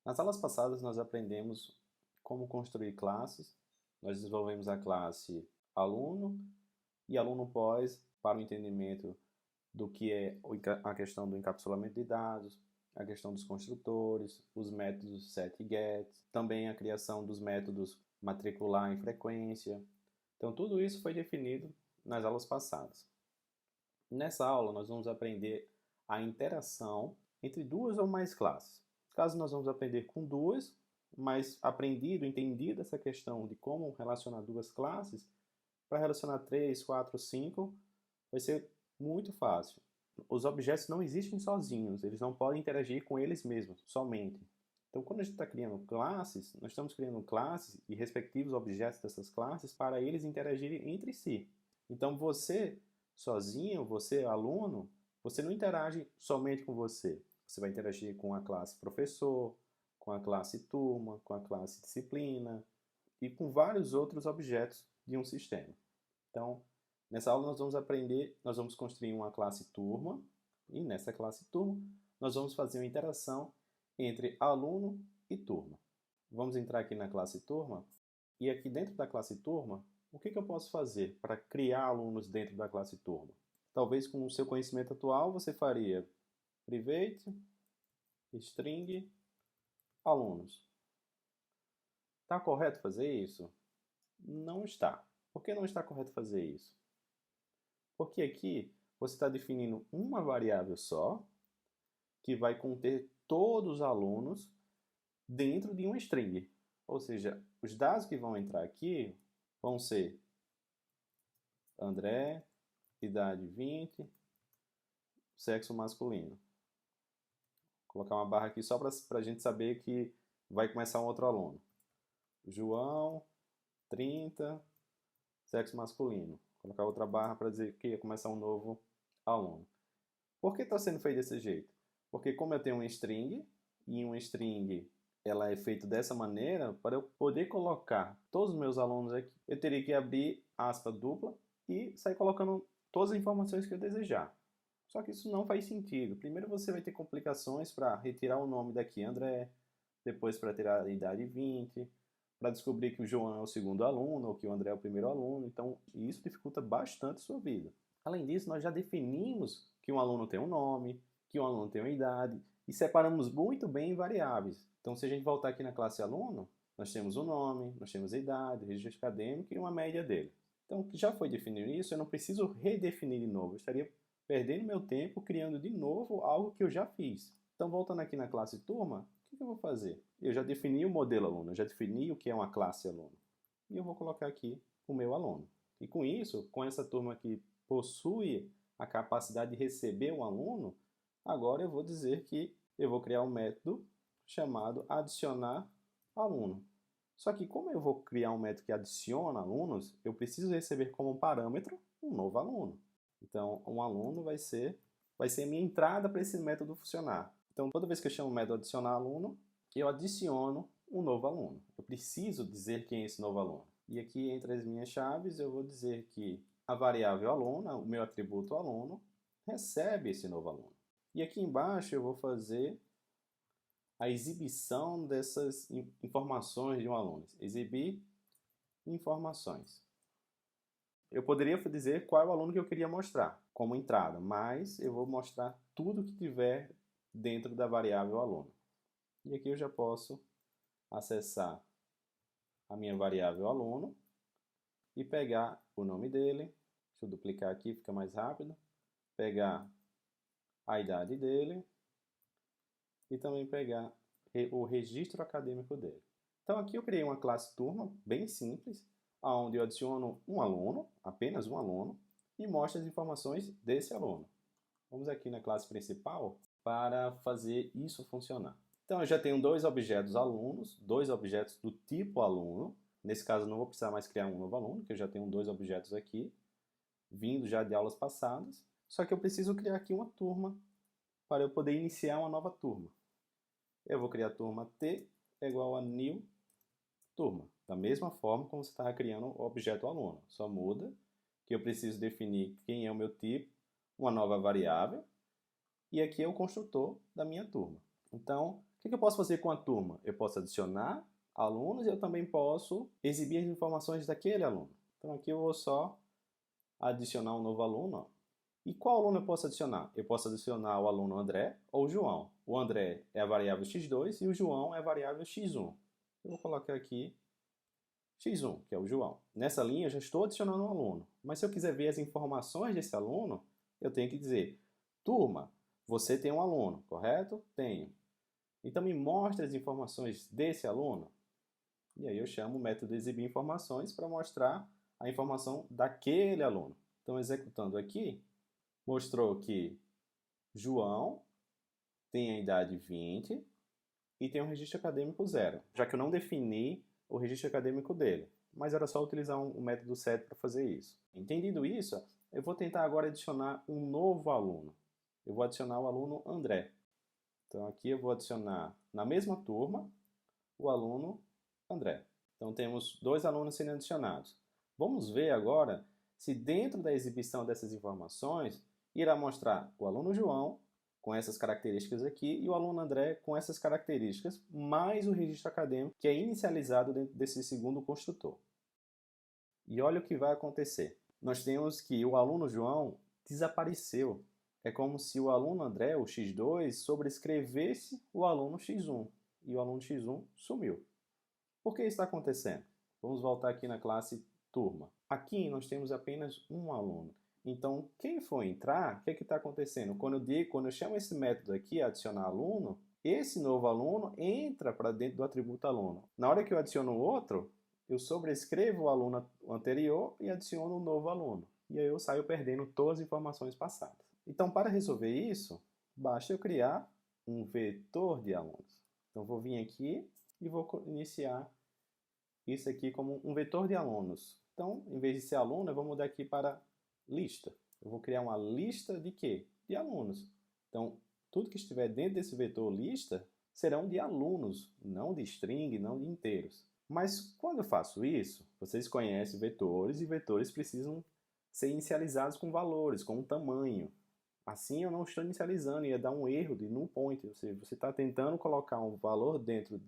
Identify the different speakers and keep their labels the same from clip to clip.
Speaker 1: Nas aulas passadas nós aprendemos como construir classes, nós desenvolvemos a classe aluno e aluno pós para o entendimento do que é a questão do encapsulamento de dados, a questão dos construtores, os métodos set e get, também a criação dos métodos matricular e frequência. Então tudo isso foi definido nas aulas passadas. Nessa aula nós vamos aprender a interação entre duas ou mais classes. No caso nós vamos aprender com duas, mas entendido essa questão de como relacionar duas classes, para relacionar 3, 4, 5, vai ser muito fácil. Os objetos não existem sozinhos, eles não podem interagir com eles mesmos, somente. Então, quando a gente está criando classes, nós estamos criando classes e respectivos objetos dessas classes para eles interagirem entre si. Então, você, sozinho, você, aluno, você não interage somente com você. Você vai interagir com a classe professor, com a classe turma, com a classe disciplina e com vários outros objetos de um sistema. Então, nessa aula nós vamos construir uma classe turma, e nessa classe turma nós vamos fazer uma interação entre aluno e turma. Vamos entrar aqui na classe turma, e aqui dentro da classe turma, o que eu posso fazer para criar alunos dentro da classe turma? Talvez com o seu conhecimento atual você faria private, string, alunos. Está correto fazer isso? Não está. Por que não está correto fazer isso? Porque aqui você está definindo uma variável só, que vai conter todos os alunos dentro de uma string. Ou seja, os dados que vão entrar aqui vão ser André, idade 20, sexo masculino. Vou colocar uma barra aqui só para a gente saber que vai começar um outro aluno. João, 30, sexo masculino. Vou colocar outra barra para dizer que ia começar um novo aluno. Por que está sendo feito desse jeito? Porque como eu tenho uma string, e uma string ela é feita dessa maneira, para eu poder colocar todos os meus alunos aqui, eu teria que abrir aspa dupla e sair colocando todas as informações que eu desejar. Só que isso não faz sentido. Primeiro você vai ter complicações para retirar o nome daqui, André, depois para tirar a idade 20, para descobrir que o João é o segundo aluno ou que o André é o primeiro aluno. Então, isso dificulta bastante a sua vida. Além disso, nós já definimos que um aluno tem um nome, que um aluno tem uma idade, e separamos muito bem em variáveis. Então, se a gente voltar aqui na classe aluno, nós temos o nome, nós temos a idade, o registro acadêmico e uma média dele. Então, que já foi definido isso, eu não preciso redefinir de novo. Eu estaria perdendo meu tempo criando de novo algo que eu já fiz. Então, voltando aqui na classe turma, o que eu vou fazer? Eu já defini o modelo aluno, eu já defini o que é uma classe aluno. E eu vou colocar aqui o meu aluno. E com isso, com essa turma que possui a capacidade de receber um aluno, agora eu vou dizer que eu vou criar um método chamado adicionar aluno. Só que como eu vou criar um método que adiciona alunos, eu preciso receber como parâmetro um novo aluno. Então, um aluno vai ser a minha entrada para esse método funcionar. Então, toda vez que eu chamo o método adicionar aluno, eu adiciono um novo aluno. Eu preciso dizer quem é esse novo aluno. E aqui, entre as minhas chaves, eu vou dizer que a variável aluno, o meu atributo aluno, recebe esse novo aluno. E aqui embaixo eu vou fazer a exibição dessas informações de um aluno. Exibir informações. Eu poderia dizer qual é o aluno que eu queria mostrar como entrada, mas eu vou mostrar tudo que tiver dentro da variável aluno. E aqui eu já posso acessar a minha variável aluno e pegar o nome dele. Deixa eu duplicar aqui, fica mais rápido. Pegar a idade dele e também pegar o registro acadêmico dele. Então aqui eu criei uma classe turma bem simples, onde eu adiciono um aluno, apenas um aluno, e mostro as informações desse aluno. Vamos aqui na classe principal para fazer isso funcionar. Então eu já tenho dois objetos alunos, dois objetos do tipo aluno. Nesse caso não vou precisar mais criar um novo aluno, porque eu já tenho dois objetos aqui, vindo já de aulas passadas. Só que eu preciso criar aqui uma turma para eu poder iniciar uma nova turma. Eu vou criar a turma T igual a new turma. Da mesma forma como você estava criando o objeto aluno. Só muda que eu preciso definir quem é o meu tipo, uma nova variável, e aqui é o construtor da minha turma. Então, que eu posso fazer com a turma? Eu posso adicionar alunos e eu também posso exibir as informações daquele aluno. Então aqui eu vou só adicionar um novo aluno. Ó. E qual aluno eu posso adicionar? Eu posso adicionar o aluno André ou João. O André é a variável x2 e o João é a variável x1. Eu vou colocar aqui x1, que é o João. Nessa linha eu já estou adicionando um aluno. Mas se eu quiser ver as informações desse aluno, eu tenho que dizer, turma, você tem um aluno, correto? Tenho. Então me mostre as informações desse aluno. E aí eu chamo o método exibir informações para mostrar a informação daquele aluno. Então executando aqui, mostrou que João tem a idade 20 e tem um registro acadêmico 0, já que eu não defini o registro acadêmico dele, mas era só utilizar o método set para fazer isso. Entendido isso, eu vou tentar agora adicionar um novo aluno. Eu vou adicionar o aluno André. Então aqui eu vou adicionar na mesma turma o aluno André. Então temos 2 alunos sendo adicionados. Vamos ver agora se dentro da exibição dessas informações irá mostrar o aluno João com essas características aqui e o aluno André com essas características, mais o registro acadêmico que é inicializado dentro desse segundo construtor. E olha o que vai acontecer. Nós temos que o aluno João desapareceu. É como se o aluno André, o x2, sobrescrevesse o aluno x1 e o aluno x1 sumiu. Por que isso está acontecendo? Vamos voltar aqui na classe turma. Aqui nós temos apenas um aluno. Então, quem for entrar, o que está acontecendo? Quando eu chamo esse método aqui, adicionar aluno, esse novo aluno entra para dentro do atributo aluno. Na hora que eu adiciono outro, eu sobrescrevo o aluno anterior e adiciono um novo aluno. E aí eu saio perdendo todas as informações passadas. Então, para resolver isso, basta eu criar um vetor de alunos. Então, vou vir aqui e vou iniciar isso aqui como um vetor de alunos. Então, em vez de ser aluno, eu vou mudar aqui para lista. Eu vou criar uma lista de quê? De alunos. Então, tudo que estiver dentro desse vetor lista serão de alunos, não de string, não de inteiros. Mas quando eu faço isso, vocês conhecem vetores e vetores precisam ser inicializados com valores, com um tamanho. Assim eu não estou inicializando, ia dar um erro de null pointer, ou seja, você está tentando colocar um valor dentro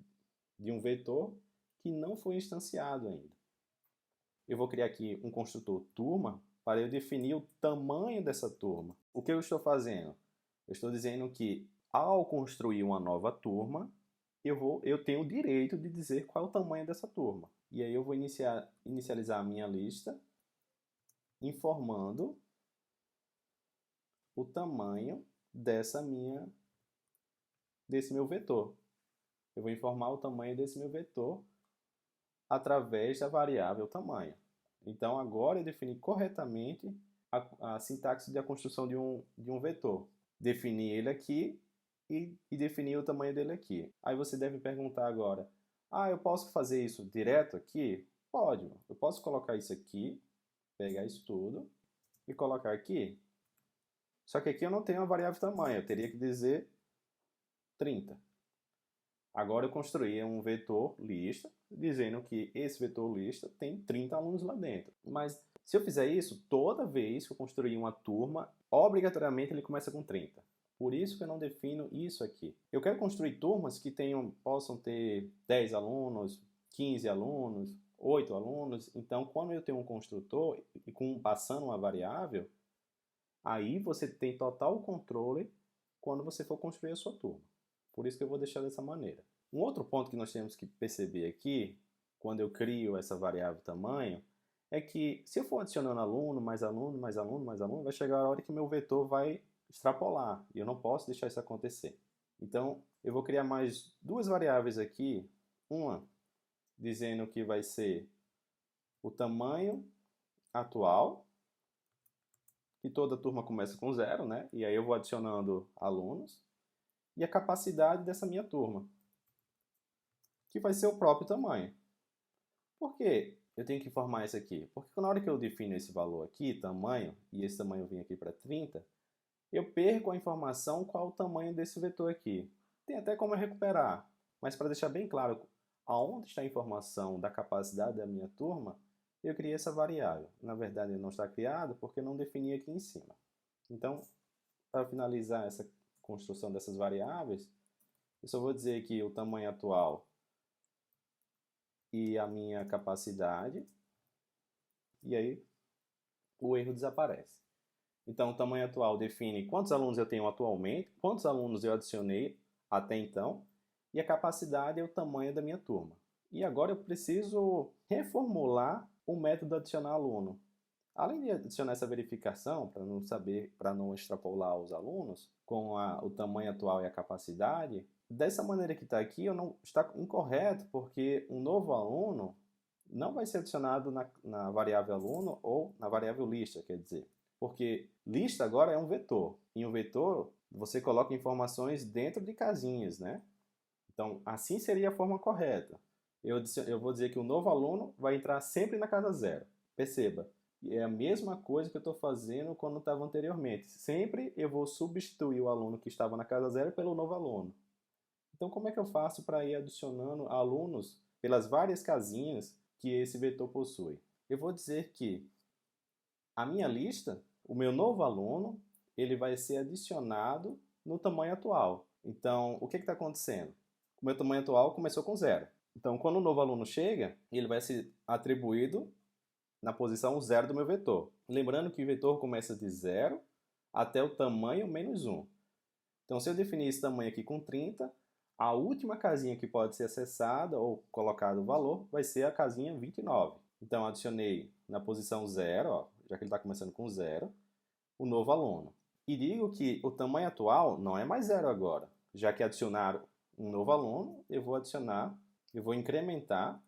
Speaker 1: de um vetor que não foi instanciado ainda. Eu vou criar aqui um construtor turma para eu definir o tamanho dessa turma. O que eu estou fazendo? Eu estou dizendo que ao construir uma nova turma, eu tenho o direito de dizer qual é o tamanho dessa turma. E aí eu vou inicializar a minha lista informando o tamanho desse meu vetor. Eu vou informar o tamanho desse meu vetor através da variável tamanho. Então, agora eu defini corretamente a sintaxe da construção de um vetor. Defini ele aqui e defini o tamanho dele aqui. Aí você deve perguntar agora, eu posso fazer isso direto aqui? Pode. Eu posso colocar isso aqui, pegar isso tudo e colocar aqui. Só que aqui eu não tenho a variável tamanho, eu teria que dizer 30. Agora eu construí um vetor lista, dizendo que esse vetor lista tem 30 alunos lá dentro. Mas se eu fizer isso, toda vez que eu construir uma turma, obrigatoriamente ele começa com 30. Por isso que eu não defino isso aqui. Eu quero construir turmas que possam ter 10 alunos, 15 alunos, 8 alunos. Então, quando eu tenho um construtor e passando uma variável, aí você tem total controle quando você for construir a sua turma. Por isso que eu vou deixar dessa maneira. Um outro ponto que nós temos que perceber aqui, quando eu crio essa variável tamanho, é que se eu for adicionando aluno, mais aluno, mais aluno, mais aluno, vai chegar a hora que meu vetor vai extrapolar, e eu não posso deixar isso acontecer. Então, eu vou criar mais 2 variáveis aqui, uma dizendo que vai ser o tamanho atual, e toda turma começa com 0, né? E aí eu vou adicionando alunos, e a capacidade dessa minha turma, que vai ser o próprio tamanho. Por que eu tenho que informar isso aqui? Porque na hora que eu defino esse valor aqui, tamanho, e esse tamanho vem aqui para 30, eu perco a informação qual o tamanho desse vetor aqui. Tem até como eu recuperar, mas para deixar bem claro aonde está a informação da capacidade da minha turma, eu criei essa variável. Na verdade, não está criado porque eu não defini aqui em cima. Então, para finalizar essa construção dessas variáveis, Eu só vou dizer aqui o tamanho atual e a minha capacidade, e aí o erro desaparece. Então, o tamanho atual define quantos alunos eu tenho atualmente, quantos alunos eu adicionei até então, e a capacidade é o tamanho da minha turma. E agora eu preciso reformular o método adicionar aluno. Além de adicionar essa verificação, para não extrapolar os alunos, com o tamanho atual e a capacidade, dessa maneira que está aqui, está incorreto, porque um novo aluno não vai ser adicionado na variável aluno ou na variável lista, quer dizer. Porque lista agora é um vetor. Em um vetor, você coloca informações dentro de casinhas, né? Então, assim seria a forma correta. Eu vou dizer que o novo aluno vai entrar sempre na casa zero. Perceba, é a mesma coisa que eu estou fazendo quando estava anteriormente. Sempre eu vou substituir o aluno que estava na casa zero pelo novo aluno. Então, como é que eu faço para ir adicionando alunos pelas várias casinhas que esse vetor possui? Eu vou dizer que a minha lista, o meu novo aluno, ele vai ser adicionado no tamanho atual. Então, o que está acontecendo? O meu tamanho atual começou com 0. Então, quando o novo aluno chega, ele vai ser atribuído na posição 0 do meu vetor. Lembrando que o vetor começa de 0 até o tamanho menos 1. Então, se eu definir esse tamanho aqui com 30, a última casinha que pode ser acessada ou colocado o valor vai ser a casinha 29. Então, adicionei na posição 0, ó, já que ele está começando com 0, o novo aluno. E digo que o tamanho atual não é mais 0 agora. Já que adicionar um novo aluno, eu vou incrementar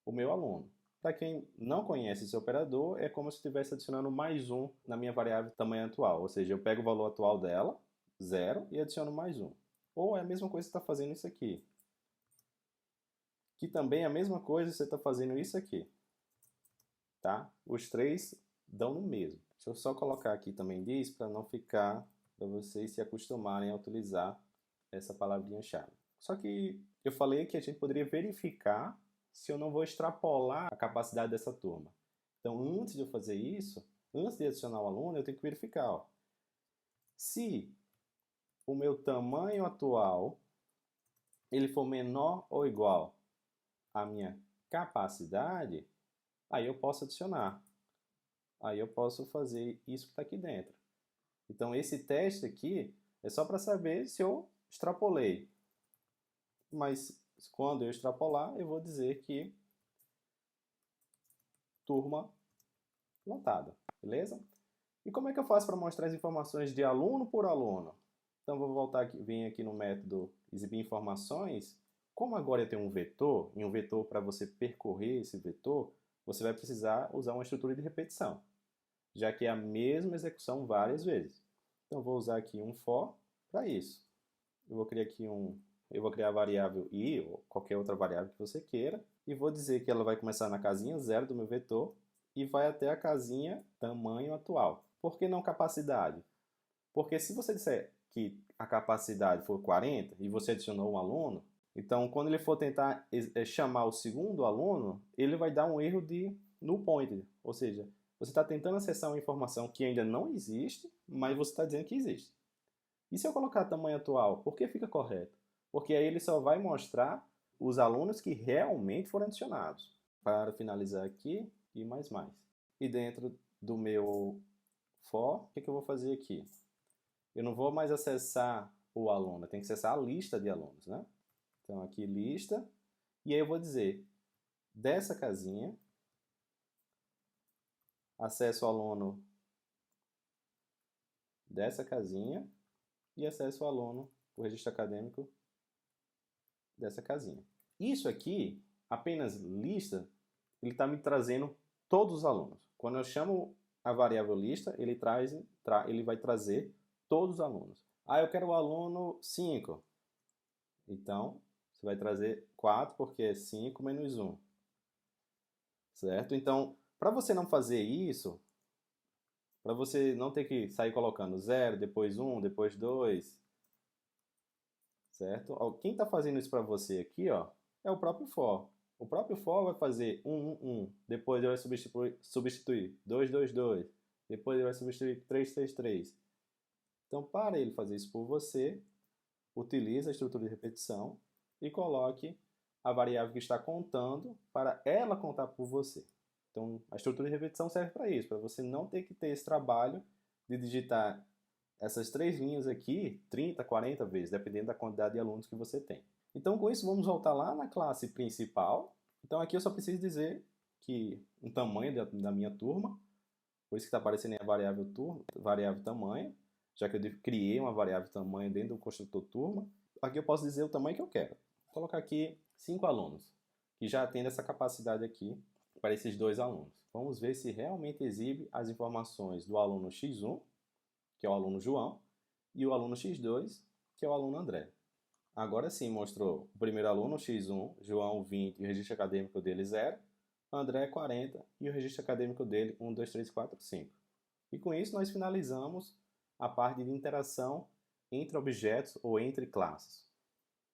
Speaker 1: o meu aluno. Para quem não conhece esse operador, é como se eu estivesse adicionando mais um na minha variável tamanho atual. Ou seja, eu pego o valor atual dela, 0, e adiciono mais um. Ou é a mesma coisa que você está fazendo isso aqui. Que também é a mesma coisa que você está fazendo isso aqui. Tá? Os três dão no mesmo. Deixa eu só colocar aqui também diz, para não ficar, para vocês se acostumarem a utilizar essa palavrinha-chave. Só que eu falei que a gente poderia verificar se eu não vou extrapolar a capacidade dessa turma. Então, antes de eu fazer isso, antes de adicionar o aluno, eu tenho que verificar. Ó, se o meu tamanho atual ele for menor ou igual à minha capacidade, aí eu posso adicionar. Aí eu posso fazer isso que está aqui dentro. Então, esse teste aqui é só para saber se eu extrapolei. Mas quando eu extrapolar, eu vou dizer que turma lotada, beleza? E como é que eu faço para mostrar as informações de aluno por aluno? Então, vou voltar aqui, vim aqui no método exibir informações. Como agora eu tenho um vetor, e um vetor para você percorrer esse vetor, você vai precisar usar uma estrutura de repetição, já que é a mesma execução várias vezes. Então, vou usar aqui um for para isso. Eu vou criar a variável i, ou qualquer outra variável que você queira, e vou dizer que ela vai começar na casinha 0 do meu vetor e vai até a casinha tamanho atual. Por que não capacidade? Porque se você disser que a capacidade for 40 e você adicionou um aluno, então quando ele for tentar chamar o segundo aluno, ele vai dar um erro de null pointer, ou seja, você está tentando acessar uma informação que ainda não existe, mas você está dizendo que existe. E se eu colocar tamanho atual, por que fica correto? Porque aí ele só vai mostrar os alunos que realmente foram adicionados. Para finalizar aqui, e mais. E dentro do meu for, o que eu vou fazer aqui? Eu não vou mais acessar o aluno, eu tenho que acessar a lista de alunos, né? Então aqui lista, e aí eu vou dizer, dessa casinha, acesso o aluno dessa casinha, e acesso o aluno, o registro acadêmico dessa casinha. Isso aqui, apenas lista, ele está me trazendo todos os alunos. Quando eu chamo a variável lista, ele vai trazer todos os alunos. Ah, eu quero o aluno 5. Então, você vai trazer 4 porque é 5 menos 1. Certo? Então, para você não fazer isso, para você não ter que sair colocando 0, depois 1, depois 2, certo? Quem está fazendo isso para você aqui, ó, é o próprio for. O próprio for vai fazer 1, 1, 1. Depois ele vai substituir 2, 2, 2. Depois ele vai substituir 3, 3, 3. Então, para ele fazer isso por você, utilize a estrutura de repetição e coloque a variável que está contando para ela contar por você. Então, a estrutura de repetição serve para isso, para você não ter que ter esse trabalho de digitar essas 3 linhas aqui 30, 40 vezes, dependendo da quantidade de alunos que você tem. Então, com isso, vamos voltar lá na classe principal. Então, aqui eu só preciso dizer que o tamanho da minha turma, por isso que está aparecendo aí a variável tamanho, já que eu criei uma variável tamanho dentro do construtor turma. Aqui eu posso dizer o tamanho que eu quero. Vou colocar aqui 5 alunos, que já atende essa capacidade aqui para esses 2 alunos. Vamos ver se realmente exibe as informações do aluno X1, que é o aluno João, e o aluno X2, que é o aluno André. Agora sim mostrou o primeiro aluno, X1, João 20 e o registro acadêmico dele 0, André 40 e o registro acadêmico dele 1, 2, 3, 4, 5. E com isso nós finalizamos a parte de interação entre objetos ou entre classes.